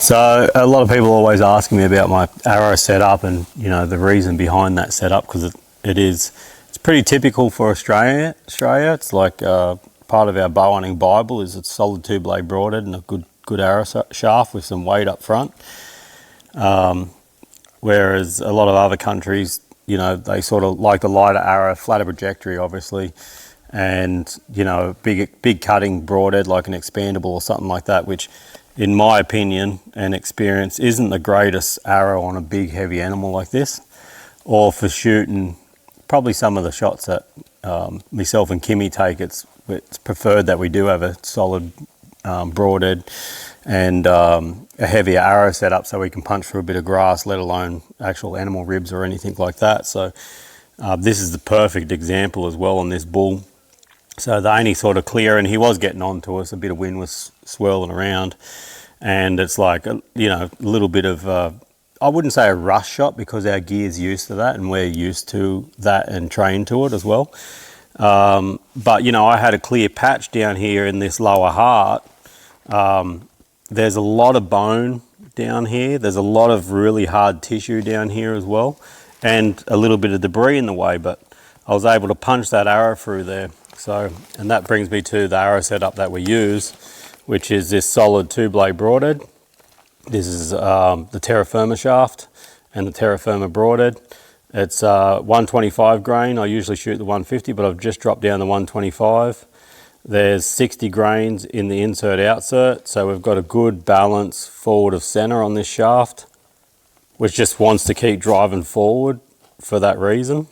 So a lot of people always ask me about my arrow setup and the reason behind that setup, because it's pretty typical for Australia. It's like part of our bow hunting Bible is it's solid 2-blade broadhead and a good arrow shaft with some weight up front. Whereas a lot of other countries, they sort of like the lighter arrow, flatter trajectory, obviously, and big cutting broadhead like an expandable or something like that, which in my opinion and experience isn't the greatest arrow on a big heavy animal like this, or for shooting probably some of the shots that myself and Kimmy take. It's preferred that we do have a solid broadhead and a heavier arrow setup so we can punch through a bit of grass, let alone actual animal ribs or anything like that. So this is the perfect example as well on this bull. So the only sort of clear, and he was getting on to us, a bit of wind was swirling around, and it's like a little bit of I wouldn't say a rush shot, because our gear's used to that and we're used to that and trained to it as well. But I had a clear patch down here in this lower heart. There's a lot of bone down here. There's a lot of really hard tissue down here as well, and a little bit of debris in the way, but I was able to punch that arrow through there. So, and that brings me to the arrow setup that we use, which is this solid 2-blade broadhead. This is the Terra Firma shaft and the Terra Firma broadhead. It's 125 grain. I usually shoot the 150, but I've just dropped down to 125. There's 60 grains in the insert-outsert, so we've got a good balance forward of center on this shaft, which just wants to keep driving forward for that reason.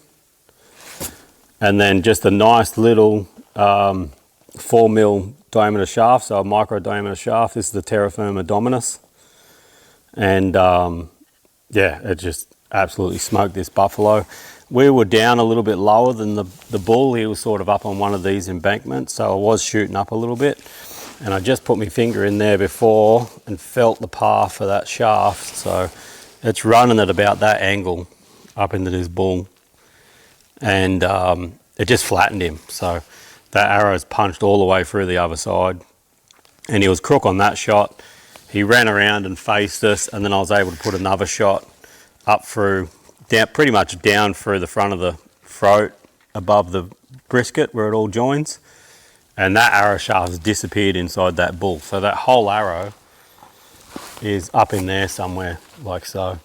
And then just a nice little 4mm diameter shaft, so a micro diameter shaft. This is the Terra Firma Dominus. And yeah, it just absolutely smoked this buffalo. We were down a little bit lower than the bull. He was sort of up on one of these embankments, so I was shooting up a little bit. And I just put my finger in there before and felt the path for that shaft. So it's running at about that angle up into this bull. And it just flattened him. So that arrow's punched all the way through the other side. And he was crook on that shot. He ran around and faced us, and then I was able to put another shot up through, pretty much down through the front of the throat, above the brisket where it all joins. And that arrow shaft has disappeared inside that bull. So that whole arrow is up in there somewhere, like so.